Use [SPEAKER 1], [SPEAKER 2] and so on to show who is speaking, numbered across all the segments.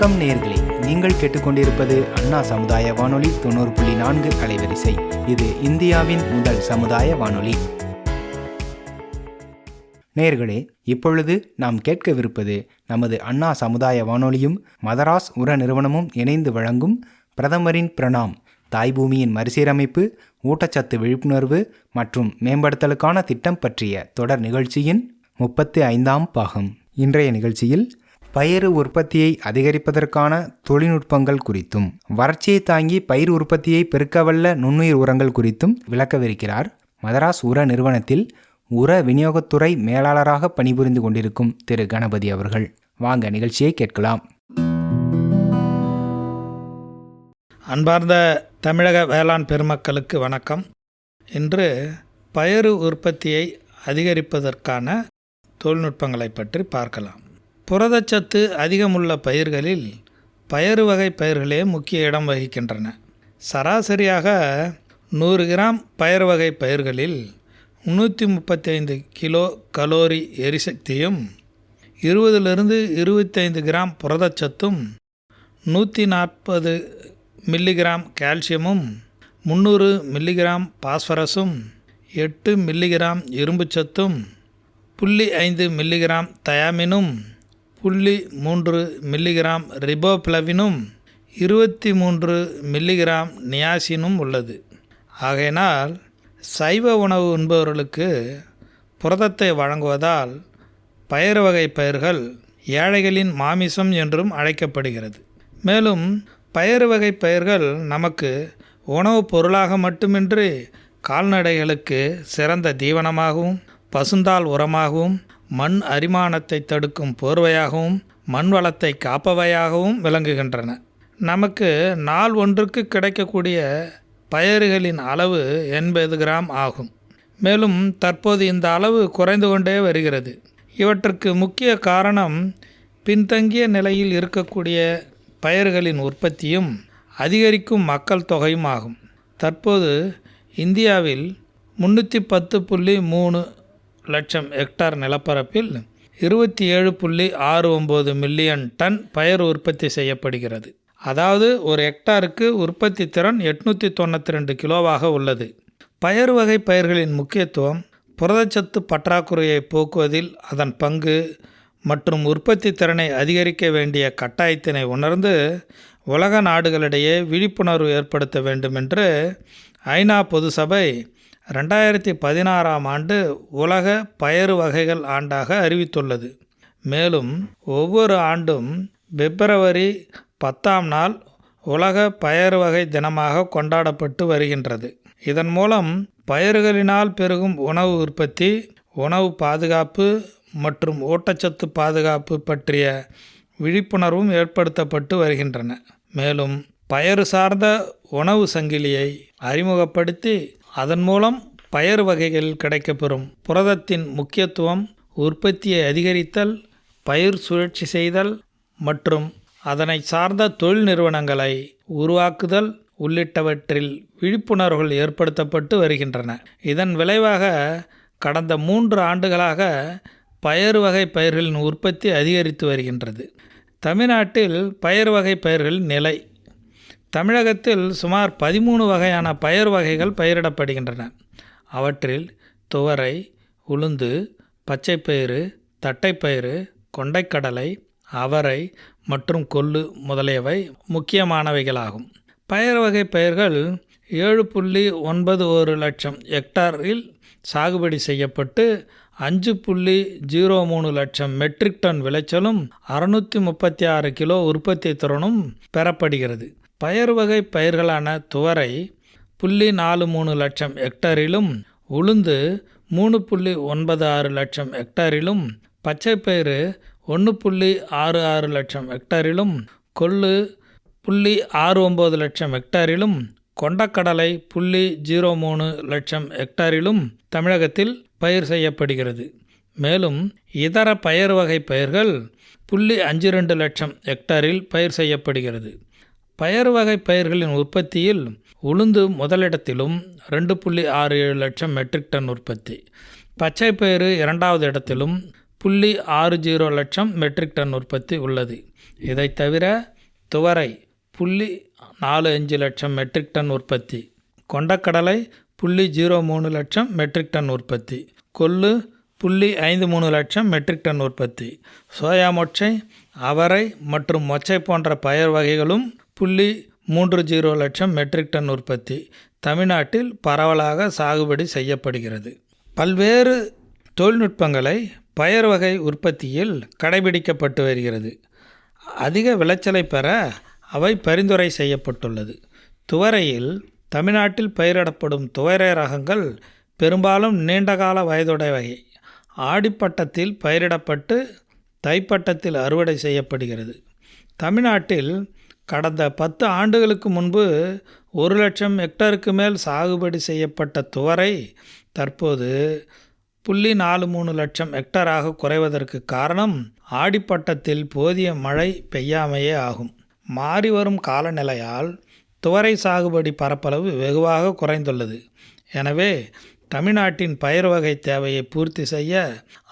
[SPEAKER 1] வணக்கம் நேயர்களே, நீங்கள் கேட்டுக்கொண்டிருப்பது அண்ணா சமுதாய வானொலி 90.4 அலைவரிசை. இது இந்தியாவின் முதல் சமுதாய வானொலி. நேயர்களே, இப்பொழுது நாம் கேட்கவிருப்பது நமது அண்ணா சமுதாய வானொலியும் மதராஸ் உர நிறுவனமும் இணைந்து வழங்கும் பிரதமரின் பிரணாம், தாய்பூமியின் மறுசீரமைப்பு, ஊட்டச்சத்து விழிப்புணர்வு மற்றும் மேம்படுத்தலுக்கான திட்டம் பற்றிய தொடர் நிகழ்ச்சியின் 35ஆம் பாகம். இன்றைய நிகழ்ச்சியில் பயிர் உற்பத்தியை அதிகரிப்பதற்கான தொழில்நுட்பங்கள் குறித்தும் வறட்சியை தாங்கி பயிர் உற்பத்தியை பெருக்கவல்ல நுண்ணுயிர் உரங்கள் குறித்தும் விளக்கவிருக்கிறார் மதராஸ் உர நிறுவனத்தில் உர விநியோகத்துறை மேலாளராக பணிபுரிந்து கொண்டிருக்கும் திரு கணபதி அவர்கள். வாங்க நிகழ்ச்சியை கேட்கலாம்.
[SPEAKER 2] அன்பார்ந்த தமிழக வேளாண் பெருமக்களுக்கு வணக்கம். இன்று பயிர் உற்பத்தியை அதிகரிப்பதற்கான தொழில்நுட்பங்களை பற்றி பார்க்கலாம். புரதச்சத்து அதிகமுள்ள பயிர்களில் பயறு வகை பயிர்களே முக்கிய இடம் வகிக்கின்றன. சராசரியாக 100 கிராம் பயறு வகை பயிர்களில் 335 கிலோ கலோரி எரிசக்தியும் 20-25 கிராம் புரதச்சத்தும் 140 மில்லிகிராம் கால்சியமும் 300 மில்லிகிராம் பாஸ்பரஸும் 8 மில்லிகிராம் இரும்புச்சத்தும் 0.5 மில்லிகிராம் தயாமினும் 0.3 மில்லிகிராம் ரிபோப்ளவினும் 23 மில்லிகிராம் நியாசினும் உள்ளது. ஆகையினால் சைவ உணவு உண்பவர்களுக்கு புரதத்தை வழங்குவதால் பயறு வகை பயிர்கள் ஏழைகளின் மாமிசம் என்றும் அழைக்கப்படுகிறது. மேலும் பயறு வகை பயிர்கள் நமக்கு உணவுப் பொருளாக மட்டுமின்றி கால்நடைகளுக்கு சிறந்த தீவனமாகவும் பசுந்தாள் உரமாகவும் மண் அரிமானத்தை தடுக்கும் போர்வையாகவும் மண் வளத்தை காப்பவையாகவும் விளங்குகின்றன. நமக்கு நாள் ஒன்றுக்கு கிடைக்கக்கூடிய பயறுகளின் அளவு 80 கிராம் ஆகும். மேலும் தற்போது இந்த அளவு குறைந்து கொண்டே வருகிறது. இவற்றுக்கு முக்கிய காரணம் பின்தங்கிய நிலையில் இருக்கக்கூடிய பயறுகளின் உற்பத்தியும் அதிகரிக்கும் மக்கள் தொகையும் ஆகும். தற்போது இந்தியாவில் 310.3 லட்சம் ஹெக்டார் நிலப்பரப்பில் 27.69 மில்லியன் டன் பயறு உற்பத்தி செய்யப்படுகிறது. அதாவது ஒரு ஹெக்டாருக்கு உற்பத்தி திறன் 892 கிலோவாக உள்ளது. பயறு வகை பயிர்களின் முக்கியத்துவம் புரதச்சத்து பற்றாக்குறையை போக்குவதில் அதன் பங்கு மற்றும் உற்பத்தி திறனை அதிகரிக்க வேண்டிய கட்டாயத்தினை உணர்ந்து உலக நாடுகளிடையே விழிப்புணர்வு ஏற்படுத்த வேண்டும் என்று ஐநா பொது சபை 2016ஆம் ஆண்டு உலக பயறு வகைகள் ஆண்டாக அறிவித்துள்ளது. மேலும் ஒவ்வொரு ஆண்டும் பிப்ரவரி 10ஆம் நாள் உலக பயறு வகை தினமாக கொண்டாடப்பட்டு வருகின்றது. இதன் மூலம் பயிர்களினால் பெருகும் உணவு உற்பத்தி, உணவு பாதுகாப்பு மற்றும் ஊட்டச்சத்து பாதுகாப்பு பற்றிய விழிப்புணர்வும் ஏற்படுத்தப்பட்டு வருகின்றன. மேலும் பயறு சார்ந்த உணவு சங்கிலியை அறிமுகப்படுத்தி அதன் மூலம் பயறு வகைகளில் கிடைக்கப்பெறும் புரதத்தின் முக்கியத்துவம், உற்பத்தியை அதிகரித்தல், பயிர் சுழற்சி செய்தல் மற்றும் அதனை சார்ந்த தொழில் நிறுவனங்களை உருவாக்குதல் உள்ளிட்டவற்றில் விழிப்புணர்வுகள் ஏற்படுத்தப்பட்டு வருகின்றன. இதன் விளைவாக கடந்த 3 ஆண்டுகளாக பயறு வகை பயிர்களின் உற்பத்தி அதிகரித்து வருகின்றது. தமிழ்நாட்டில் பயறு வகை பயிர்களின் நிலை. தமிழகத்தில் சுமார் 13 வகையான பயறு வகைகள் பயிரிடப்படுகின்றன. அவற்றில் துவரை, உளுந்து, பச்சைப்பயிறு, தட்டைப்பயிறு, கொண்டைக்கடலை, அவரை மற்றும் கொள்ளு முதலியவை முக்கியமானவைகளாகும். பயறு வகை பயிர்கள் 7.91 லட்சம் ஹெக்டாரில் சாகுபடி செய்யப்பட்டு 5.03 லட்சம் மெட்ரிக் டன் விளைச்சலும் 636 கிலோ உற்பத்தி திறனும் பெறப்படுகிறது. பயறு வகை பயிர்களான துவரை 0.43 லட்சம் ஹெக்டாரிலும், உளுந்து 3.96 லட்சம் ஹெக்டாரிலும், பச்சைப்பயிறு 1.66 லட்சம் ஹெக்டாரிலும், கொள்ளு 0.69 லட்சம் ஹெக்டாரிலும், கொண்டக்கடலை 0.03 லட்சம் ஹெக்டாரிலும் தமிழகத்தில் பயிர் செய்யப்படுகிறது. மேலும் இதர பயறு வகை பயிர்கள் 0.52 லட்சம் ஹெக்டாரில் பயிர் செய்யப்படுகிறது. பயறு வகை பயிர்களின் உற்பத்தியில் உளுந்து முதலிடத்திலும் 2.67 லட்சம் மெட்ரிக் டன் உற்பத்தி, பச்சைப்பயிறு 2வது இடத்திலும் 0.60 லட்சம் மெட்ரிக் டன் உற்பத்தி உள்ளது. இதை தவிர துவரை 0.45 லட்சம் மெட்ரிக் டன் உற்பத்தி, கொண்டக்கடலை 0.03 லட்சம் மெட்ரிக் டன் உற்பத்தி, கொள்ளு 0.53 லட்சம் மெட்ரிக் டன் உற்பத்தி, சோயா மொச்சை, அவரை மற்றும் மொச்சை போன்ற பயிர் வகைகளும் 0.30 லட்சம் மெட்ரிக் டன் உற்பத்தி தமிழ்நாட்டில் பரவலாக சாகுபடி செய்யப்படுகிறது. பல்வேறு தொழில்நுட்பங்களை பயிர் வகை உற்பத்தியில் கடைபிடிக்கப்பட்டு வருகிறது. அதிக விளைச்சலை பெற அவை பரிந்துரை செய்யப்பட்டுள்ளது. துவரையில் தமிழ்நாட்டில் பயிரிடப்படும் துவரை ரகங்கள் பெரும்பாலும் நீண்டகால வயதுடையவை. ஆடிப்பட்டத்தில் பயிரிடப்பட்டு தைப்பட்டத்தில் அறுவடை செய்யப்படுகிறது. தமிழ்நாட்டில் கடந்த 10 ஆண்டுகளுக்கு முன்பு 1 லட்சம் ஹெக்டருக்கு மேல் சாகுபடி செய்யப்பட்ட துவரை தற்போது 0.43 லட்சம் ஹெக்டராக குறைவதற்கு காரணம் ஆடிப்பட்டத்தில் போதிய மழை பெய்யாமையே ஆகும். மாறிவரும் காலநிலையால் துவரை சாகுபடி பரப்பளவு வெகுவாக குறைந்துள்ளது. எனவே தமிழ்நாட்டின் பயிர் வகை தேவையை பூர்த்தி செய்ய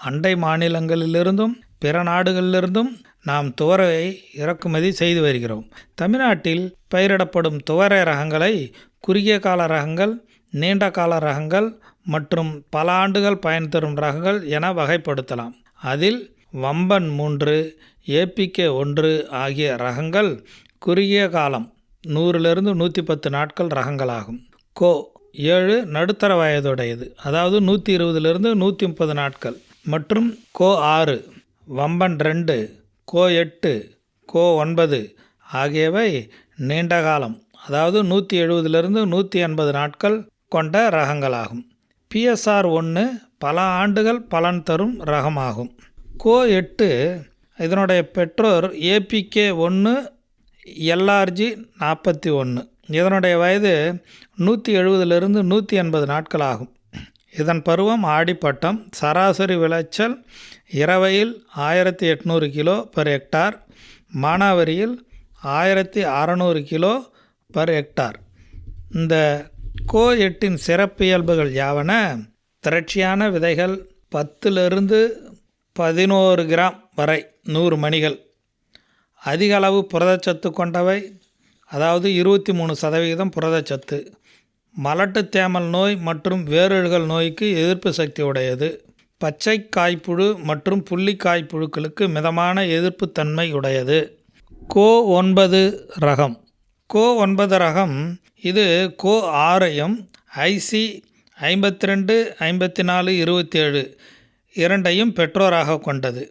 [SPEAKER 2] அண்டை மாநிலங்களிலிருந்தும் பிற நாடுகளிலிருந்தும் நாம் துவரையை இறக்குமதி செய்து வருகிறோம். தமிழ்நாட்டில் பயிரிடப்படும் துவரை ரகங்களை குறுகிய கால ரகங்கள், நீண்ட கால ரகங்கள் மற்றும் பல ஆண்டுகள் பயன் தரும் ரகங்கள் என வகைப்படுத்தலாம். அதில் வம்பன் 3, ஏபிகே 1 ஆகிய ரகங்கள் குறுகிய காலம் 100 - 110 நாட்கள் ரகங்களாகும். கோ 7 நடுத்தர வயதுடையது, அதாவது 120 - 130 நாட்கள் மற்றும் கோ 6, வம்பன் 2, கோ 8, கோ 9 ஆகியவை நீண்ட காலம், அதாவது 170 - 180 நாட்கள் கொண்ட ரகங்களாகும். பிஎஸ்ஆர் 1 பல ஆண்டுகள் பலன் தரும் ரகமாகும். கோ 8 இதனுடைய பெற்றோர் ஏபிகே 1 எல்ஆர்ஜி 41. இதனுடைய வயது 170 - 180 நாட்கள் ஆகும். இதன் பருவம் ஆடிப்பட்டம். சராசரி விளைச்சல் இரவையில் 1800 கிலோ பர் ஹெக்டார், மானாவரியில் 1600 கிலோ பர் ஹெக்டார். இந்த கோ 8 சிறப்பியல்புகள் யாவன: திரட்சியான விதைகள் 10 - 11 கிராம் வரை 100 மணிகள், அதிக அளவு புரதச்சத்து கொண்டவை, அதாவது 23% புரதச்சத்து, மலட்டு தேமல் நோய் மற்றும் வேரழுகல் நோய்க்கு எதிர்ப்பு சக்தி உடையது, பச்சை காய்ப்புழு மற்றும் புள்ளிக்காய் புழுக்களுக்கு மிதமான எதிர்ப்புத்தன்மை உடையது. கோ 9 ரகம். கோ 9 ரகம் இது கோ 6ஐயும் ஐசி 52, 54, 27 இரண்டையும் பெற்றோராக கொண்டது.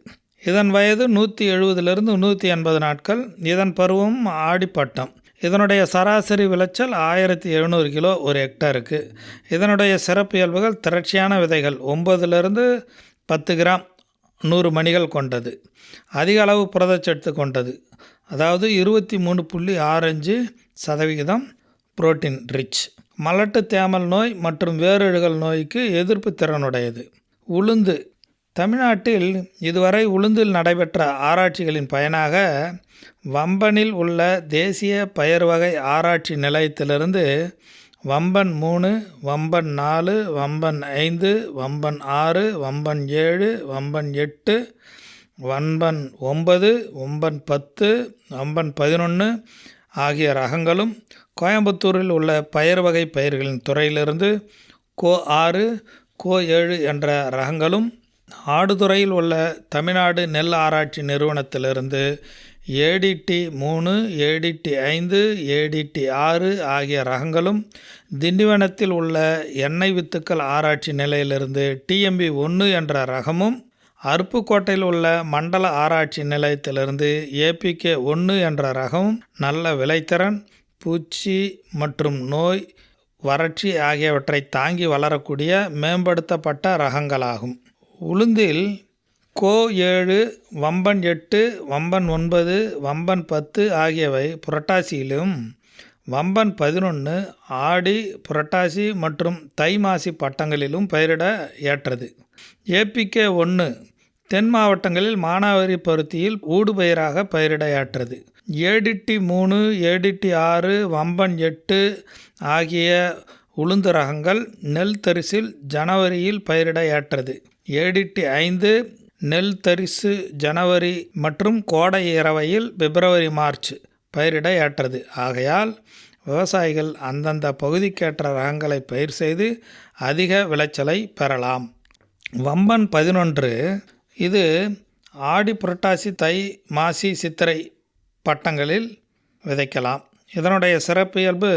[SPEAKER 2] இதன் வயது 170 - 180 நாட்கள். இதன் பருவம் ஆடிப்பட்டம். இதனுடைய சராசரி விளைச்சல் 1700 கிலோ ஒரு ஹெக்டருக்கு. இதனுடைய சிறப்பியல்புகள்: திரட்சியான விதைகள் 9 - 10 கிராம் 100 மணிகள் கொண்டது, அதிக அளவு புரதச்சத்து கொண்டது, அதாவது 23.65% புரோட்டீன் ரிச், மலட்டு தேமல் நோய் மற்றும் வேரழுகல் நோய்க்கு எதிர்ப்பு திறனுடையது. உளுந்து. தமிழ்நாட்டில் இதுவரை உளுந்தில் நடைபெற்ற ஆராய்ச்சிகளின் பயனாக வம்பனில் உள்ள தேசிய பயிர் வகை ஆராய்ச்சி நிலையத்திலிருந்து வம்பன் 3, வம்பன் 4, வம்பன் 5, வம்பன் 6, வம்பன் 7, வம்பன் 8, வம்பன் 9, வம்பன் 10, வம்பன் 11 ஆகிய ரகங்களும், கோயம்புத்தூரில் உள்ள பயிர் வகை பயிர்களின் துறையிலிருந்து கோ 6, கோ 7 என்ற ரகங்களும், ஆடுதுறையில் உள்ள தமிழ்நாடு நெல் ஆராய்ச்சி நிறுவனத்திலிருந்து ஏடிடி 3, ஏடிடி 5, ஏடிடி 6 ஆகிய ரகங்களும், திண்டிவனத்தில் உள்ள எண்ணெய் வித்துக்கள் ஆராய்ச்சி நிலையிலிருந்து டிஎம்பி 1 என்ற ரகமும், அருப்புக்கோட்டையில் உள்ள மண்டல ஆராய்ச்சி நிலையத்திலிருந்து ஏபிகே 1 என்ற ரகமும் நல்ல விளைத்திறன், பூச்சி மற்றும் நோய், வறட்சி ஆகியவற்றை தாங்கி வளரக்கூடிய மேம்படுத்தப்பட்ட ரகங்களாகும். உளுந்தில் கோ 7, வம்பன் 8, வம்பன் 9, வம்பன் 10 ஆகியவை புரட்டாசியிலும், வம்பன் 11 ஆடி, புரட்டாசி மற்றும் தை மாசி பட்டங்களிலும் பயிரிட ஏற்றது. ஏபிகே 1 தென் மாவட்டங்களில் மானாவாரி பருத்தியில் ஊடுபயிராக பயிரிட ஏற்றது. ஏடிடி 3, ஏடிடி 6, வம்பன் 8 ஆகிய உளுந்து ரகங்கள் நெல் தரிசில் ஜனவரியில் பயிரிட ஏற்றது. ஏடிடி 5 நெல் தரிசு ஜனவரி மற்றும் கோடை இரவையில் பிப்ரவரி மார்ச் பயிரிட ஏற்றது. ஆகையால் விவசாயிகள் அந்தந்த பகுதிக்கேற்ற ரகங்களை பயிர் செய்து அதிக விளைச்சலை பெறலாம். வம்பன் 11 இது ஆடி, புரட்டாசி, தை, மாசி, சித்திரை பட்டங்களில் விதைக்கலாம். இதனுடைய சிறப்பியல்பு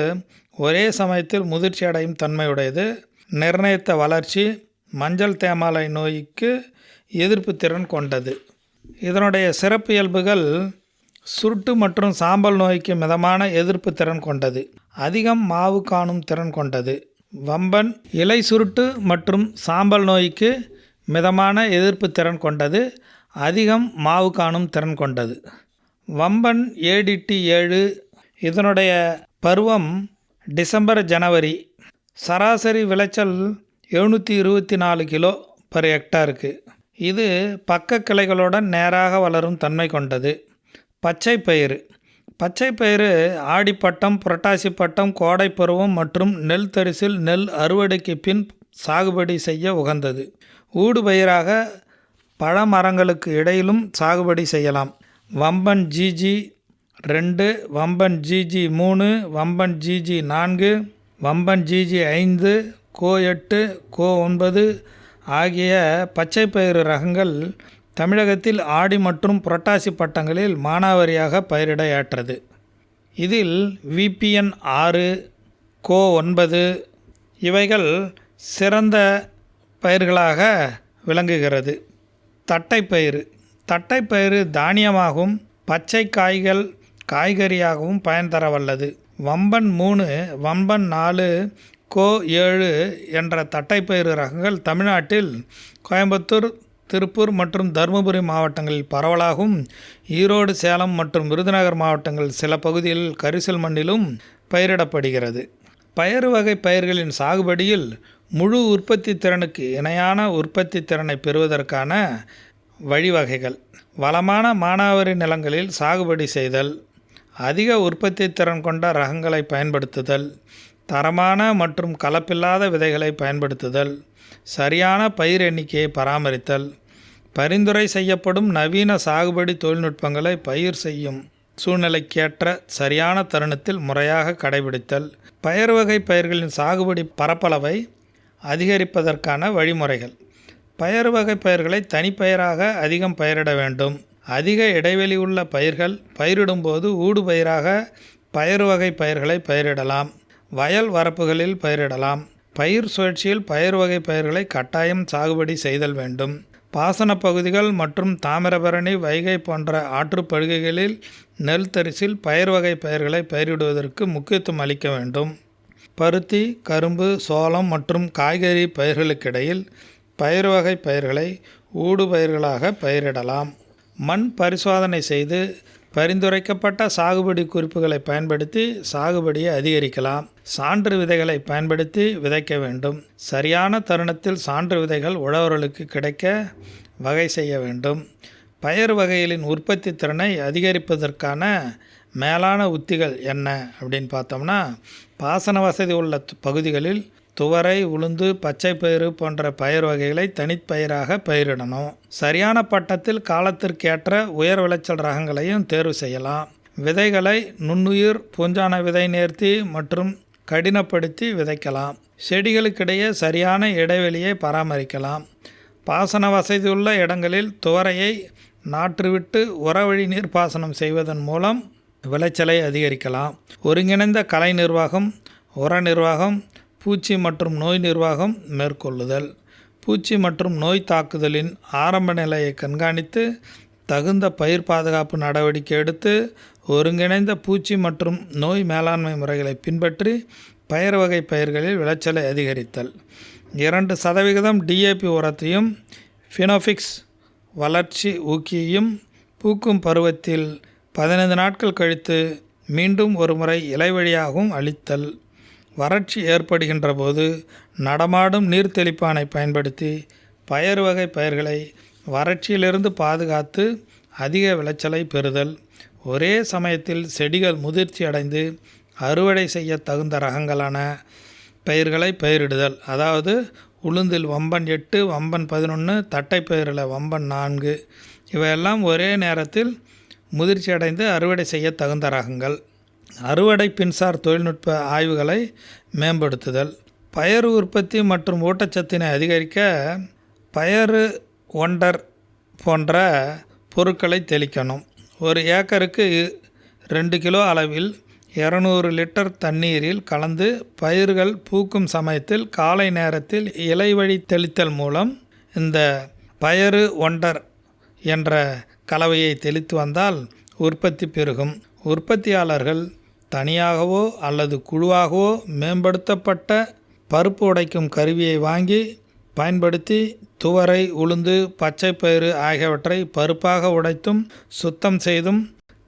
[SPEAKER 2] ஒரே சமயத்தில் முதிர்ச்சி அடையும் தன்மையுடையது, நிர்ணயித்த வளர்ச்சி, மஞ்சள் தேமாலை நோய்க்கு எதிர்ப்பு திறன் கொண்டது. இதனுடைய சிறப்பியல்புகள் சுருட்டு மற்றும் சாம்பல் நோய்க்கு மிதமான எதிர்ப்பு திறன் கொண்டது, அதிகம் மாவு காணும் திறன் கொண்டது. வம்பன் இலை சுருட்டு மற்றும் சாம்பல் நோய்க்கு மிதமான எதிர்ப்பு திறன் கொண்டது, அதிகம் மாவு காணும் திறன் கொண்டது. வம்பன் ஏடிடி 7 இதனுடைய பருவம் டிசம்பர், ஜனவரி. சராசரி விளைச்சல் 724 கிலோ பர் ஹெக்டாருக்கு. இது பக்க கிளைகளுடன் நேராக வளரும் தன்மை கொண்டது. பச்சை பயிறு. பச்சை பயிறு ஆடிப்பட்டம், புரட்டாசி பட்டம், கோடை பருவம் மற்றும் நெல் தரிசில் நெல் அறுவடைக்கு பின் சாகுபடி செய்ய உகந்தது. ஊடு பயிராக பழமரங்களுக்கு இடையிலும் சாகுபடி செய்யலாம். Vamban GG 2, Vamban GG 3, Vamban GG 4, Vamban GG 5, CO 8, CO 9 ஆகிய பச்சை பயிறு ரகங்கள் தமிழகத்தில் ஆடி மற்றும் புரட்டாசி பட்டங்களில் மானாவாரியாக பயிரிட ஏற்றது. இதில் விபிஎன் 6, கோ 9 இவைகள் சிறந்த பயிர்களாக விளங்குகிறது. தட்டைப்பயிறு. தட்டைப்பயிறு தானியமாகவும் பச்சை காய்கள் காய்கறியாகவும் பயன் தர வல்லது. வம்பன் 3, வம்பன் 4, கோ 7 என்ற தட்டைப்பயிறு ரகங்கள் தமிழ்நாட்டில் கோயம்புத்தூர், திருப்பூர் மற்றும் தருமபுரி மாவட்டங்களில் பரவலாகவும், ஈரோடு, சேலம் மற்றும் விருதுநகர் மாவட்டங்கள் சில பகுதியில் கரிசல் மண்ணிலும் பயிரிடப்படுகிறது. பயறு வகை பயிர்களின் சாகுபடியில் முழு உற்பத்தி திறனுக்கு இணையான உற்பத்தி திறனை பெறுவதற்கான வழிவகைகள்: வளமான மானாவாரி நிலங்களில் சாகுபடி செய்தல், அதிக உற்பத்தி திறன் கொண்ட ரகங்களை பயன்படுத்துதல், தரமான மற்றும் கலப்பில்லாத விதைகளை பயன்படுத்துதல், சரியான பயிர் எண்ணிக்கையை பராமரித்தல், பரிந்துரை செய்யப்படும் நவீன சாகுபடி தொழில்நுட்பங்களை பயிர் செய்யும் சூழ்நிலைக்கேற்ற சரியான தருணத்தில் முறையாக கடைபிடித்தல், பயறு வகை பயிர்களின் சாகுபடி பரப்பளவை அதிகரிப்பதற்கான வழிமுறைகள். பயறு வகை பயிர்களை தனிப்பயிராக அதிகம் பயிரிட வேண்டும். அதிக இடைவெளி உள்ள பயிர்கள் பயிரிடும்போது ஊடு பயிராக பயறு வகை பயிர்களை பயிரிடலாம். வயல் வரப்புகளில் பயிரிடலாம். பயிர் சுழற்சியில் பயறு வகை பயிர்களை கட்டாயம் சாகுபடி செய்தல் வேண்டும். பாசன பகுதிகள் மற்றும் தாமிரபரணி, வைகை போன்ற ஆற்றுப்படுகைகளில் நெல் தரிசில் பயறு வகை பயிர்களை பயிரிடுவதற்கு முக்கியத்துவம் அளிக்க வேண்டும். பருத்தி, கரும்பு, சோளம் மற்றும் காய்கறி பயிர்களுக்கிடையில் பயறு வகை பயிர்களை ஊடு பயிர்களாக பயிரிடலாம். மண் பரிசோதனை செய்து பரிந்துரைக்கப்பட்ட சாகுபடி குறிப்புகளை பயன்படுத்தி சாகுபடியை அதிகரிக்கலாம். சான்று விதைகளை பயன்படுத்தி விதைக்க வேண்டும். சரியான தருணத்தில் சான்று விதைகள் உழவர்களுக்கு கிடைக்க வகை செய்ய வேண்டும். பயறு வகைகளின் உற்பத்தி திறனை அதிகரிப்பதற்கான மேலான உத்திகள் என்ன அப்படின்னு பார்த்தோம்னா, பாசன வசதி உள்ள பகுதிகளில் துவரை, உளுந்து, பச்சை பயிறு போன்ற பயிர் வகைகளை தனிப்பயிராக பயிரிடணும். சரியான பட்டத்தில் காலத்திற்கேற்ற உயர் விளைச்சல் ரகங்களையும் தேர்வு செய்யலாம். விதைகளை நுண்ணுயிர், பூஞ்சான விதை நேர்த்தி மற்றும் கடினப்படுத்தி விதைக்கலாம். செடிகளுக்கிடையே சரியான இடைவெளியை பராமரிக்கலாம். பாசன வசதியுள்ள இடங்களில் துவரையை நாற்றுவிட்டு உரவழி நீர்ப்பாசனம் செய்வதன் மூலம் விளைச்சலை அதிகரிக்கலாம். ஒருங்கிணைந்த கலை நிர்வாகம், உர நிர்வாகம், பூச்சி மற்றும் நோய் நிர்வாகம் மேற்கொள்ளுதல். பூச்சி மற்றும் நோய் தாக்குதலின் ஆரம்ப நிலையை கண்காணித்து தகுந்த பயிர் பாதுகாப்பு நடவடிக்கை எடுத்து ஒருங்கிணைந்த பூச்சி மற்றும் நோய் மேலாண்மை முறைகளை பின்பற்றி பயறு வகை பயிர்களில் விளைச்சலை அதிகரித்தல். 2% DAP உரத்தையும் ஃபினோஃபிக்ஸ் வளர்ச்சி ஊக்கியையும் பூக்கும் பருவத்தில் 15 நாட்கள் கழித்து மீண்டும் ஒரு முறை இலை வழியாகவும் அளித்தல். வறட்சி ஏற்படுகின்ற போது நடமாடும் நீர்த்தெளிப்பானை பயன்படுத்தி பயறு வகை பயிர்களை வறட்சியிலிருந்து பாதுகாத்து அதிக விளைச்சலை பெறுதல். ஒரே சமயத்தில் செடிகள் முதிர்ச்சி அடைந்து அறுவடை செய்ய தகுந்த ரகங்களான பயிர்களை பயிரிடுதல். அதாவது உளுந்தில் வம்பன் 8, வம்பன் 11, தட்டைப்பயிரில் வம்பன் 4 இவையெல்லாம் ஒரே நேரத்தில் முதிர்ச்சியடைந்து அறுவடை செய்ய தகுந்த ரகங்கள், அறுவடை பின்சார் தொழில்நுட்ப ஆய்வுகளை மேம்படுத்துதல், பயறு உற்பத்தி மற்றும் ஊட்டச்சத்தினை அதிகரிக்க பயறு ஒண்டர் போன்ற பொருட்களை தெளிக்கணும். ஒரு ஏக்கருக்கு 2 கிலோ அளவில் 200 லிட்டர் தண்ணீரில் கலந்து பயிர்கள் பூக்கும் சமயத்தில் காலை நேரத்தில் இலைவழி தெளித்தல் மூலம் இந்த பயறு ஒண்டர் என்ற கலவையை தெளித்து வந்தால் உற்பத்தி பெருகும். உற்பத்தியாளர்கள் தனியாகவோ அல்லது குழுவாகவோ மேம்படுத்தப்பட்ட பருப்பு உடைக்கும் கருவியை வாங்கி பயன்படுத்தி துவரை, உளுந்து, பச்சை பயிறு ஆகியவற்றை பருப்பாக உடைத்தும் சுத்தம் செய்தும்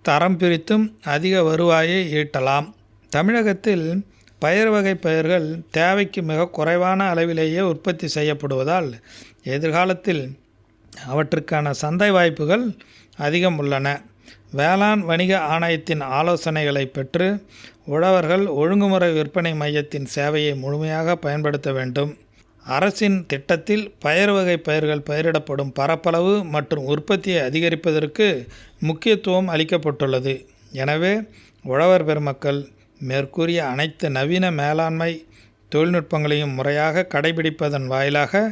[SPEAKER 2] தரம் பிரித்தும் அதிக வருவாயை ஈட்டலாம். தமிழகத்தில் பயிர் வகை பயிர்கள் தேவைக்கு மிக குறைவான அளவிலேயே உற்பத்தி செய்யப்படுவதால் எதிர்காலத்தில் அவற்றுக்கான சந்தை வாய்ப்புகள் அதிகம் உள்ளன. வேளாண் வணிக ஆணையத்தின் ஆலோசனைகளை பெற்று உழவர்கள் ஒழுங்குமுறை விற்பனை மையத்தின் சேவையை முழுமையாக பயன்படுத்த வேண்டும். அரசின் திட்டத்தில் பயறு வகை பயிர்கள் பயிரிடப்படும் பரப்பளவு மற்றும் உற்பத்தியை அதிகரிப்பதற்கு முக்கியத்துவம் அளிக்கப்பட்டுள்ளது. எனவே உழவர் பெருமக்கள் மேற்கூறிய அனைத்து நவீன மேலாண்மை தொழில்நுட்பங்களையும் முறையாக கடைபிடிப்பதன் வாயிலாக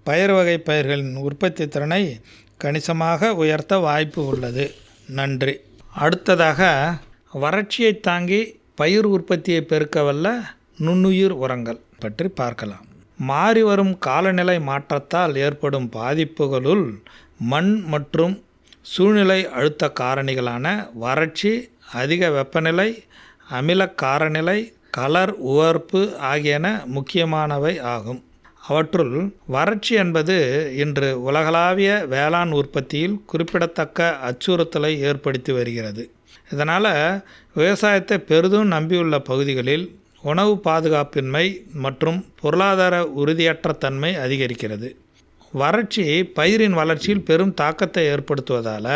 [SPEAKER 2] பயறு வகை பயிர்களின் உற்பத்தி திறனை கணிசமாக உயர்த்த வாய்ப்பு உள்ளது. நன்றி. அடுத்ததாக வறட்சியை தாங்கி பயிர் உற்பத்தியை பெருக்க வல்ல நுண்ணுயிர் உரங்கள் பற்றி பார்க்கலாம். மாறி வரும் காலநிலை மாற்றத்தால் ஏற்படும் பாதிப்புகளுள் மண் மற்றும் சூழ்நிலை அழுத்த காரணிகளான வறட்சி, அதிக வெப்பநிலை, அமில காரநிலை, கலர் உவர்ப்பு ஆகியன முக்கியமானவை ஆகும். அவற்றுள் வறட்சி என்பது இன்று உலகளாவிய வேளாண் உற்பத்தியில் குறிப்பிடத்தக்க அச்சுறுத்தலை ஏற்படுத்தி வருகிறது. இதனால் விவசாயத்தை பெரிதும் நம்பியுள்ள பகுதிகளில் உணவு பாதுகாப்பின்மை மற்றும் பொருளாதார உறுதியற்ற தன்மை அதிகரிக்கிறது. வறட்சி பயிரின் வளர்ச்சியில் பெரும் தாக்கத்தை ஏற்படுத்துவதால்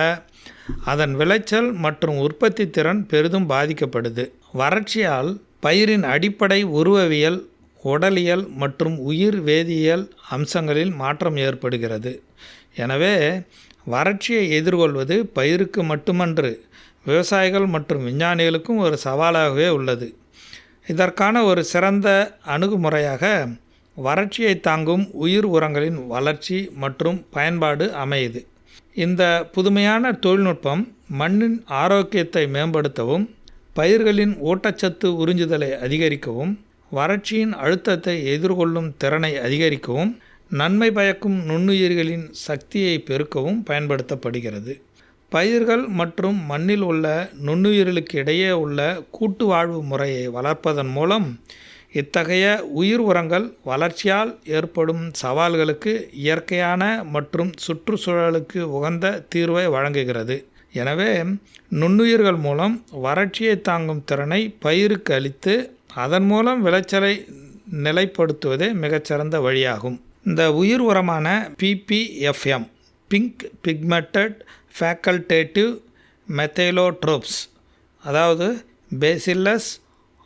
[SPEAKER 2] அதன் விளைச்சல் மற்றும் உற்பத்தி திறன் பெரிதும் பாதிக்கப்படுது. வறட்சியால் பயிரின் அடிப்படை உருவவியல், உடலியல் மற்றும் உயிர் வேதியியல் அம்சங்களில் மாற்றம் ஏற்படுகிறது. எனவே வறட்சியை எதிர்கொள்வது பயிருக்கு மட்டுமன்று விவசாயிகள் மற்றும் விஞ்ஞானிகளுக்கும் ஒரு சவாலாகவே உள்ளது. இதற்கான ஒரு சிறந்த அணுகுமுறையாக வறட்சியை தாங்கும் உயிர் உரங்களின் வளர்ச்சி மற்றும் பயன்பாடு அமையுது. இந்த புதுமையான தொழில்நுட்பம் மண்ணின் ஆரோக்கியத்தை மேம்படுத்தவும், பயிர்களின் ஊட்டச்சத்து உறிஞ்சுதலை அதிகரிக்கவும், வறட்சியின் அழுத்தத்தை எதிர்கொள்ளும் திறனை அதிகரிக்கவும், நன்மை பயக்கும் நுண்ணுயிர்களின் சக்தியை பெருக்கவும் பயன்படுத்தப்படுகிறது. பயிர்கள் மற்றும் மண்ணில் உள்ள நுண்ணுயிர்களுக்கு இடையே உள்ள கூட்டு வாழ்வு முறையை வளர்ப்பதன் மூலம் இத்தகைய உயிர் உரங்கள் வளர்ச்சியால் ஏற்படும் சவால்களுக்கு இயற்கையான மற்றும் சுற்றுச்சூழலுக்கு உகந்த தீர்வை வழங்குகிறது. எனவே நுண்ணுயிர்கள் மூலம் வறட்சியை தாங்கும் திறனை பயிருக்கு அளித்து அதன் மூலம் விளைச்சலை நிலைப்படுத்துவதே மிகச்சிறந்த வழியாகும். இந்த உயிர் உரமான PPFM பிங்க் பிக்மெண்டட் ஃபேக்கல்டேட்டிவ் மெத்தைலோட்ரோப்ஸ், அதாவது பேசில்லஸ்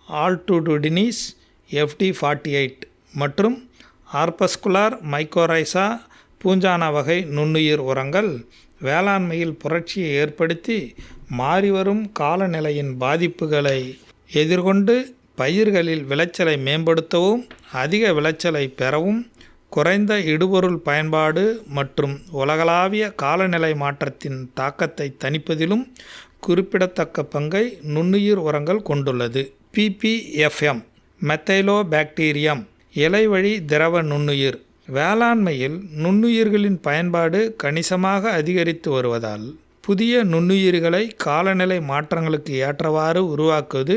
[SPEAKER 2] ஆல்டுடினிஸ் FD48 மற்றும் ஆர்பஸ்குலார் மைக்கோரைசா பூஞ்சான வகை நுண்ணுயிர் உரங்கள் வேளாண்மையில் புரட்சியை ஏற்படுத்தி மாறிவரும் காலநிலையின் பாதிப்புகளை எதிர்கொண்டு பயிர்களில் விளைச்சலை மேம்படுத்தவும், அதிக விளைச்சலை பெறவும், குறைந்த இடுபொருள் பயன்பாடு மற்றும் உலகளாவிய காலநிலை மாற்றத்தின் தாக்கத்தை தணிப்பதிலும் குறிப்பிடத்தக்க பங்கை நுண்ணுயிர் உரங்கள் கொண்டுள்ளது. PPFM மெத்தைலோபாக்டீரியம் இலைவழி திரவ நுண்ணுயிர். வேளாண்மையில் நுண்ணுயிர்களின் பயன்பாடு கணிசமாக அதிகரித்து வருவதால் புதிய நுண்ணுயிர்களை காலநிலை மாற்றங்களுக்கு ஏற்றவாறு உருவாக்குவது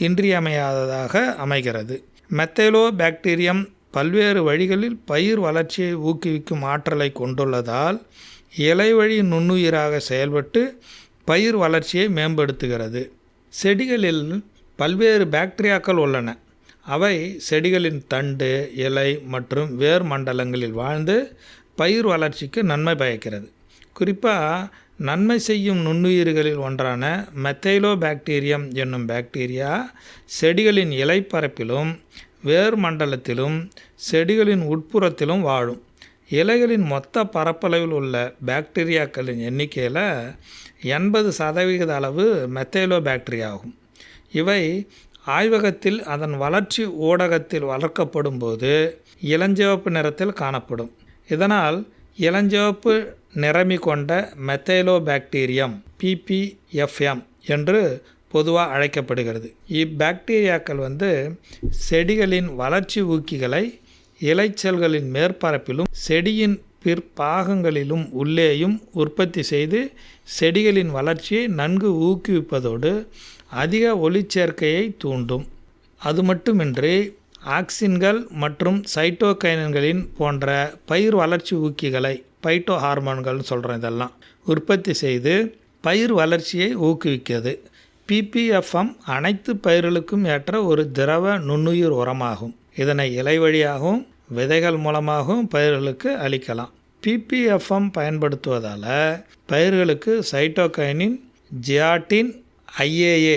[SPEAKER 2] இன்றியமையாததாக அமைகிறது. மெத்தைலோபாக்டீரியம் பல்வேறு வழிகளில் பயிர் வளர்ச்சியை ஊக்குவிக்கும் ஆற்றலை கொண்டுள்ளதால் இலைவழி நுண்ணுயிராக செயல்பட்டு பயிர் வளர்ச்சியை மேம்படுத்துகிறது. செடிகளில் பல்வேறு பாக்டீரியாக்கள் உள்ளன. அவை செடிகளின் தண்டு, இலை மற்றும் வேர் மண்டலங்களில் வாழ்ந்து பயிர் வளர்ச்சிக்கு நன்மை பயக்கிறது. குறிப்பாக நன்மை செய்யும் நுண்ணுயிர்களில் ஒன்றான மெத்தைலோபாக்டீரியம் என்னும் பாக்டீரியா செடிகளின் இலைப்பரப்பிலும் வேர் மண்டலத்திலும் செடிகளின் உட்புறத்திலும் வாழும். இலைகளின் மொத்த பரப்பளவில் உள்ள பாக்டீரியாக்களின் எண்ணிக்கையில் 80% அளவு மெத்தைலோபாக்டீரியா ஆகும். இவை ஆய்வகத்தில் அதன் வளர்ச்சி ஊடகத்தில் வளர்க்கப்படும் போது இளஞ்சிவப்பு நிறத்தில் காணப்படும். இதனால் இளஞ்சிவப்பு நிறமி கொண்ட மெத்தைலோபாக்டீரியம் PPFM என்று பொதுவாக அழைக்கப்படுகிறது. இப்பாக்டீரியாக்கள் செடிகளின் வளர்ச்சி ஊக்கிகளை இலைச்சல்களின் மேற்பரப்பிலும் செடியின் பிற்பாகங்களிலும் உள்ளேயும் உற்பத்தி செய்து செடிகளின் வளர்ச்சியை நன்கு ஊக்குவிப்பதோடு அதிக ஒளிச்சேர்க்கையை தூண்டும். அது மட்டுமின்றி ஆக்சின்கள் மற்றும் சைட்டோகைனன்களின் போன்ற பயிர் வளர்ச்சி ஊக்கிகளை, பைட்டோ ஹார்மோன்கள்னு சொல்கிறோம், இதெல்லாம் உற்பத்தி செய்து பயிர் வளர்ச்சியை ஊக்குவிக்கிறது. PPFM அனைத்து பயிர்களுக்கும் ஏற்ற ஒரு திரவ நுண்ணுயிர் உரமாகும். இதனை இலை வழியாகவும் விதைகள் மூலமாகவும் பயிர்களுக்கு அளிக்கலாம். PPFM பயன்படுத்துவதால் பயிர்களுக்கு cytokinin, zeatin, IAA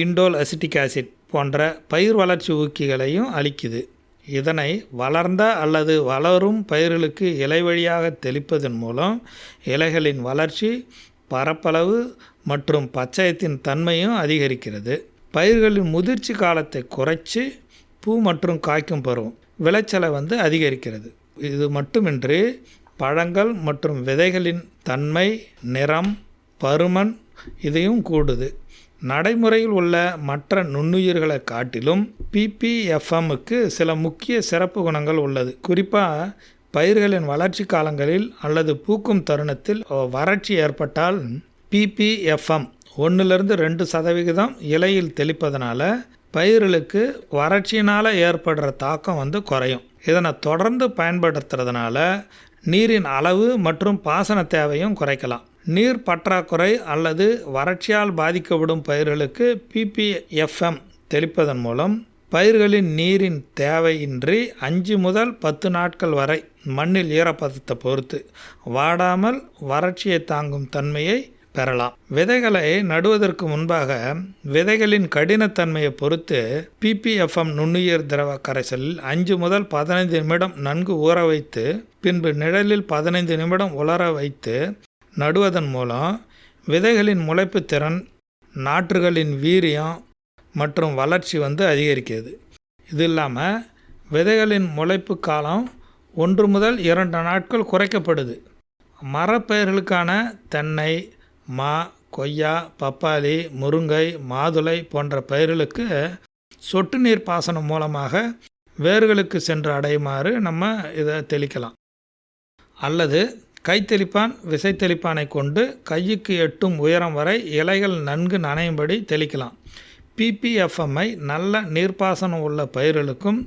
[SPEAKER 2] indole acetic acid போன்ற பயிர் வளர்ச்சி ஊக்கிகளையும் அளிக்குது. இதனை வளர்ந்த அல்லது வளரும் பயிர்களுக்கு இலை வழியாக தெளிப்பதன் மூலம் இலைகளின் வளர்ச்சி, பரப்பளவு மற்றும் பச்சையத்தின் தன்மையும் அதிகரிக்கிறது. பயிர்களின் முதிர்ச்சி காலத்தை குறைச்சி பூ மற்றும் காய்க்கும் பருவம் விளைச்சலை அதிகரிக்கிறது. இது மட்டுமின்றி பழங்கள் மற்றும் விதைகளின் தன்மை, நிறம், பருமன் இதையும் கூடுது. நடைமுறையில் உள்ள மற்ற நுண்ணுயிர்களை காட்டிலும் PPFMக்கு சில முக்கிய சிறப்பு குணங்கள் உள்ளது. குறிப்பாக பயிர்களின் வளர்ச்சி காலங்களில் அல்லது பூக்கும் தருணத்தில் வறட்சி ஏற்பட்டால் PPFM 1-2% இலையில் தெளிப்பதனால பயிர்களுக்கு வறட்சியினால் ஏற்படுற தாக்கம் குறையும். இதனை தொடர்ந்து பயன்படுத்துறதுனால நீரின் அளவு மற்றும் பாசன தேவையும் குறைக்கலாம். நீர் பற்றாக்குறை அல்லது வறட்சியால் பாதிக்கப்படும் பயிர்களுக்கு PPFM தெளிப்பதன் மூலம் பயிர்களின் நீரின் தேவையின்றி 5 முதல் 10 நாட்கள் வரை மண்ணில் ஈரப்பதத்தை பொறுத்து வாடாமல் வறட்சியை தாங்கும் தன்மையை பெறலாம். விதைகளை நடுவதற்கு முன்பாக விதைகளின் கடினத்தன்மையை பொறுத்து PPFM நுண்ணுயிர் திரவ கரைசலில் 5 முதல் 15 நிமிடம் நன்கு ஊற வைத்து பின்பு நிழலில் 15 நிமிடம் உலர வைத்து நடுவதன் மூலம் விதைகளின் முளைப்பு திறன், நாற்றுகளின் வீரியம் மற்றும் வளர்ச்சி அதிகரிக்கிறது. இது இல்லாமல் விதைகளின் முளைப்பு காலம் 1 முதல் 2 நாட்கள் குறைக்கப்படுது. மரப்பயிர்களுக்கான தென்னை, மா, கொய்யா, பப்பாளி, முருங்கை, மாதுளை போன்ற பயிர்களுக்கு சொட்டு நீர் பாசனம் மூலமாக வேர்களுக்கு சென்று அடையுமாறு நம்ம இதை தெளிக்கலாம். அல்லது கைத்தெளிப்பான், விசைத்தெளிப்பானை கொண்டு கைக்கு எட்டும் உயரம் வரை இலைகள் நன்கு நனையும்படி தெளிக்கலாம். PPFMஐ நல்ல நீர்ப்பாசனம் உள்ள பயிர்களுக்கும்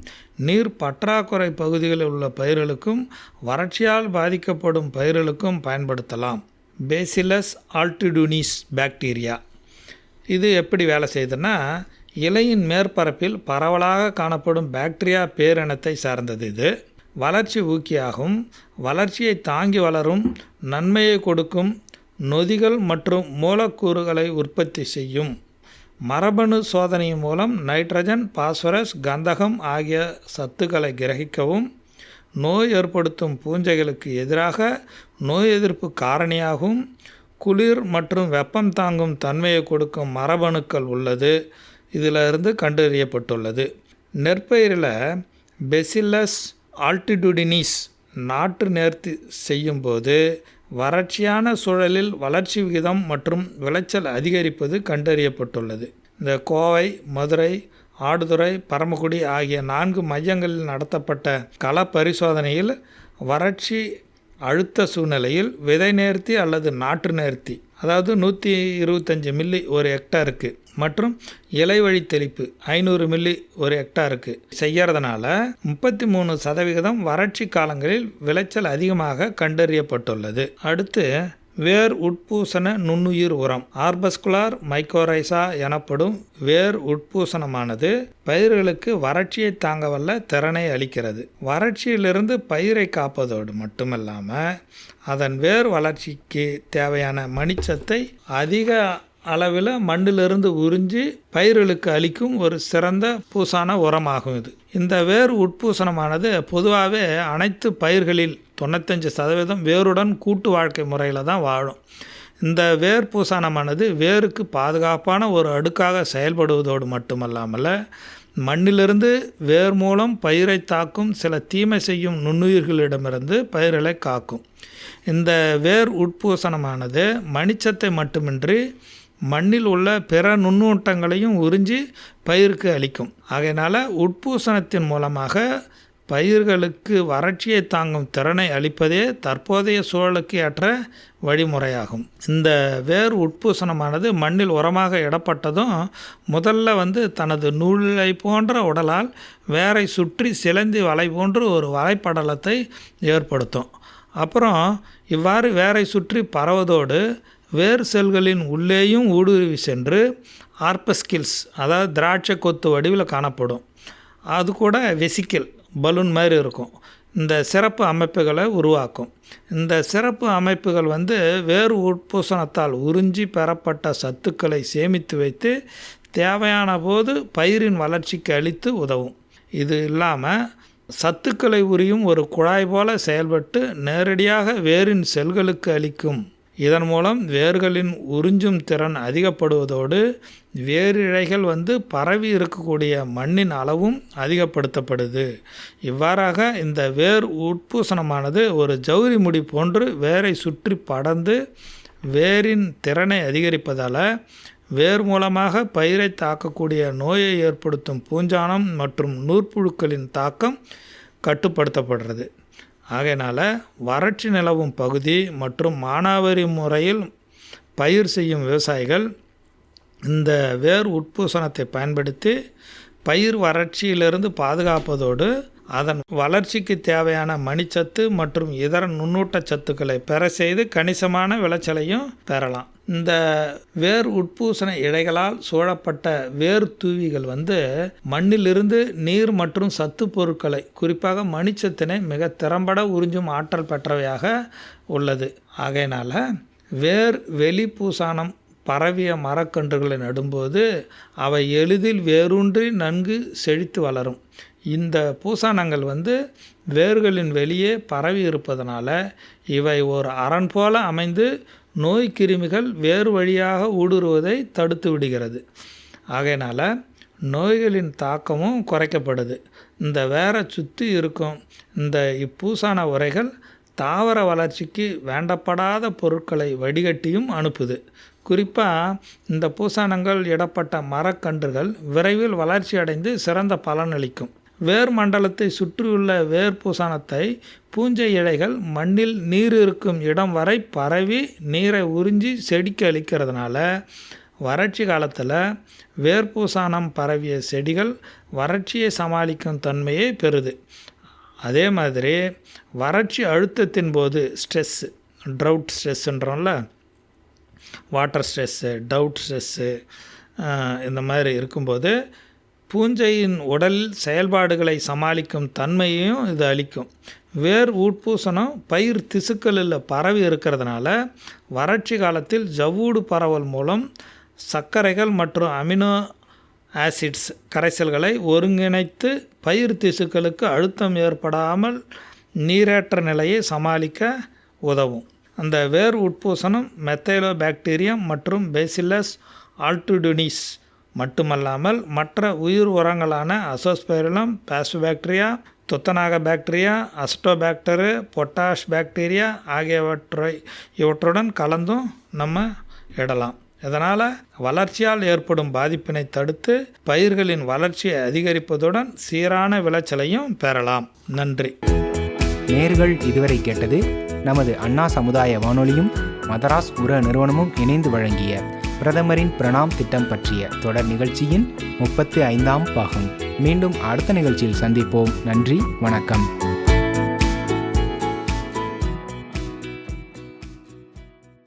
[SPEAKER 2] நீர் பற்றாக்குறை பகுதிகளில் உள்ள பயிர்களுக்கும் வறட்சியால் பாதிக்கப்படும் பயிர்களுக்கும் பயன்படுத்தலாம். பேசிலஸ் ஆல்டிடுனிஸ் பாக்டீரியா இது எப்படி வேலை செய்யுதுன்னா, இலையின் மேற்பரப்பில் பரவலாக காணப்படும் பாக்டீரியா பேரினத்தை சார்ந்தது. இது வளர்ச்சி ஊக்கியாகும். வளர்ச்சியை தாங்கி வளரும், நன்மையை கொடுக்கும் நொதிகள் மற்றும் மூலக்கூறுகளை உற்பத்தி செய்யும். மரபணு சோதனை மூலம் நைட்ரஜன், பாஸ்பரஸ், கந்தகம் ஆகிய சத்துக்களை கிரகிக்கவும் நோய் ஏற்படுத்தும் பூஞ்சைகளுக்கு எதிராக நோய் எதிர்ப்பு காரணியாகவும் குளிர் மற்றும் வெப்பம் தாங்கும் தன்மையை கொடுக்கும் மரபணுக்கள் உள்ளது. இதிலிருந்து கண்டறியப்பட்டுள்ளது. நெற்பயிரில் பேசிலஸ் ஆல்டிடுடினிஸ் நாற்று நேர்த்தி செய்யும்போது வறட்சியான சூழலில் வளர்ச்சி விகிதம் மற்றும் விளைச்சல் அதிகரிப்பது கண்டறியப்பட்டுள்ளது. இந்த கோவை, மதுரை, ஆடுதுறை, பரமக்குடி ஆகிய 4 மையங்களில் நடத்தப்பட்ட கள பரிசோதனையில் வறட்சி அழுத்த சூழ்நிலையில் விதை நேர்த்தி அல்லது நாற்று நேர்த்தி, அதாவது 125 மில்லி ஒரு ஹெக்டாருக்கு மற்றும் இலை வழி தெளிப்பு 500 மில்லி ஒரு ஹெக்டாருக்கு செய்யறதுனால 33% வறட்சி காலங்களில் விளைச்சல் அதிகமாக கண்டறியப்பட்டுள்ளது. அடுத்து வேர் உட்பூசண நுண்ணுயிர் உரம் ஆர்பஸ்குலார் மைக்கோரைசா எனப்படும் வேர் உட்பூசணமானது பயிர்களுக்கு வறட்சியை தாங்கவல்ல திறனை அளிக்கிறது. வறட்சியிலிருந்து பயிரை காப்பதோடு மட்டுமல்லாமல் அதன் வேர் வளர்ச்சிக்கு தேவையான மணிச்சத்தை அதிக அளவில் மண்ணிலிருந்து உறிஞ்சி பயிர்களுக்கு அளிக்கும் ஒரு சிறந்த பூசான உரமாகும். இது இந்த வேர் உட்பூசணமானது பொதுவாகவே அனைத்து பயிர்களில் 95% வேருடன் கூட்டு வாழ்க்கை முறையில் தான் வாழும். இந்த வேர் பூசணமானது வேருக்கு பாதுகாப்பான ஒரு அடுக்காக செயல்படுவதோடு மட்டுமல்லாமல் மண்ணிலிருந்து வேர் மூலம் பயிரை தாக்கும் சில தீமை செய்யும் நுண்ணுயிர்களிடமிருந்து பயிர்களை காக்கும். இந்த வேர் உட்பூசணமானது மணிச்சத்தை மட்டுமின்றி மண்ணில் உள்ள பிற நுண்ணூட்டங்களையும் உறிஞ்சி பயிருக்கு அளிக்கும். ஆகையினால் உட்பூசணத்தின் மூலமாக பயிர்களுக்கு வறட்சியை தாங்கும் திறனை அளிப்பதே தற்போதைய சூழலுக்கு ஏற்ற வழிமுறையாகும். இந்த வேர் உட்பூசணமானது மண்ணில் உரமாக இடப்பட்டதும் முதல்ல தனது நூலை போன்ற உடலால் வேரை சுற்றி சிலந்தி வலை போன்று ஒரு வலைப்படலத்தை ஏற்படுத்தும். அப்புறம் இவ்வாறு வேரை சுற்றி பரவதோடு வேர் செல்களின் உள்ளேயும் ஊடுருவி சென்று ஆர்பஸ்கில்ஸ், அதாவது திராட்சை கொத்து வடிவில் காணப்படும். அது கூட வெசிக்கிள் பலூன் மாதிரி இருக்கும். இந்த சிறப்பு அமைப்புகளை உருவாக்கும். இந்த சிறப்பு அமைப்புகள் வேறு உட்பூசணத்தால் உறிஞ்சி பெறப்பட்ட சத்துக்களை சேமித்து வைத்து தேவையான போது பயிரின் வளர்ச்சிக்கு அளித்து உதவும். இது இல்லாமல் சத்துக்களை உரியும் ஒரு குழாய் போல செயல்பட்டு நேரடியாக வேரின் செல்களுக்கு அளிக்கும். இதன் மூலம் வேர்களின் உறிஞ்சும் திறன் அதிகப்படுவதோடு வேரிழைகள் பரவி இருக்கக்கூடிய மண்ணின் அளவும் அதிகப்படுத்தப்படுது. இவ்வாறாக இந்த வேர் உட்பூசணமானது ஒரு ஜவுரி முடி போன்று வேரை சுற்றி படர்ந்து வேரின் திறனை அதிகரிப்பதால் வேர் மூலமாக பயிரை தாக்கக்கூடிய நோயை ஏற்படுத்தும் பூஞ்சானம் மற்றும் நூற்புழுக்களின் தாக்கம் கட்டுப்படுத்தப்படுறது. ஆகையினால் வறட்சி நிலவும் பகுதி மற்றும் மானாவாரி முறையில் பயிர் செய்யும் விவசாயிகள் இந்த வேர் உட்பூசணத்தை பயன்படுத்தி பயிர் வறட்சியிலிருந்து பாதுகாப்பதோடு அதன் வளர்ச்சிக்கு தேவையான மணிச்சத்து மற்றும் இதர நுண்ணூட்ட சத்துக்களை பெற செய்து கணிசமான விளைச்சலையும் பெறலாம். இந்த வேர் உட்பூசண இழைகளால் சூழப்பட்ட வேர் தூவிகள் மண்ணிலிருந்து நீர் மற்றும் சத்து பொருட்களை, குறிப்பாக மணிச்சத்தினை மிக திறம்பட உறிஞ்சும் ஆற்றல் பெற்றவையாக உள்ளது. ஆகையினால் வேர் வெளி பூசணம் பரவிய மரக்கன்றுகளை நடும்போது அவை எளிதில் வேரூன்றி நன்கு செழித்து வளரும். இந்த பூசணங்கள் வேர்களின் வெளியே பரவி இருப்பதனால இவை ஒரு அரண் போல அமைந்து நோய் கிருமிகள் வேறு வழியாக ஊடுருவதை தடுத்து விடுகிறது. ஆகையினால் நோய்களின் தாக்கமும் குறைக்கப்படுது. இந்த வேரை சுற்றி இருக்கும் இந்த இப்பூசண உரைகள் தாவர வளர்ச்சிக்கு வேண்டப்படாத பொருட்களை வடிகட்டியும் அனுப்புது. குறிப்பாக இந்த பூசணங்கள் இடப்பட்ட மரக்கன்றுகள் விரைவில் வளர்ச்சி அடைந்து சிறந்த பலனளிக்கும். வேர் மண்டலத்தை சுற்றியுள்ள வேர் பூசணத்தை பூஞ்சை இழைகள் மண்ணில் நீர் இருக்கும் இடம் வரை பரவி நீரை உறிஞ்சி செடிக்கு அளிக்கிறதுனால வறட்சி காலத்தில் வேர்பூசணம் பரவிய செடிகள் வறட்சியை சமாளிக்கும் தன்மையை பெறுது. அதே மாதிரி வறட்சி அழுத்தத்தின் போது ஸ்ட்ரெஸ்ஸு, ட்ரவுட் ஸ்ட்ரெஸ்ன்றோம்ல, வாட்டர் ஸ்ட்ரெஸ்ஸு, டவுட் ஸ்ட்ரெஸ்ஸு, இந்த மாதிரி இருக்கும்போது பூஞ்சையின் உடல் செயல்பாடுகளை சமாளிக்கும் தன்மையையும் இது அளிக்கும். வேர் உட்பூசணம் பயிர் திசுக்களில் பரவி இருக்கிறதுனால வறட்சி காலத்தில் ஜவ்வூடு பரவல் மூலம் சர்க்கரைகள் மற்றும் அமினோ ஆசிட்ஸ் கரைசல்களை ஒருங்கிணைத்து பயிர் திசுக்களுக்கு அழுத்தம் ஏற்படாமல் நீரேற்ற நிலையை சமாளிக்க உதவும். அந்த வேர் உட்பூசணம் மெத்தைலோபாக்டீரியம் மற்றும் பேசில்லஸ் ஆல்டுடினிஸ் மட்டுமல்லாமல் மற்ற உயிர் உரங்களான அசோஸ்பைரிலம், பாஸ்போபாக்டீரியா, துத்தநாக பாக்டீரியா, அஸ்டோபாக்டரு, பொட்டாஷ் பாக்டீரியா இவற்றுடன் கலந்தும் நம்ம இடலாம். இதனால் வளர்ச்சியால் ஏற்படும் பாதிப்பினை தடுத்து பயிர்களின் வளர்ச்சியை அதிகரிப்பதுடன் சீரான விளைச்சலையும் பெறலாம். நன்றி.
[SPEAKER 1] நேர்கள் இதுவரை கேட்டது நமது அண்ணா சமுதாய வானொலியும் மதராஸ் உர நிறுவனமும் இணைந்து வழங்கிய பிரதமரின் பிரணாம் திட்டம் பற்றிய தொடர் நிகழ்ச்சியின் 35ஆம் பாகம். மீண்டும் அடுத்த நிகழ்ச்சியில் சந்திப்போம். நன்றி, வணக்கம்.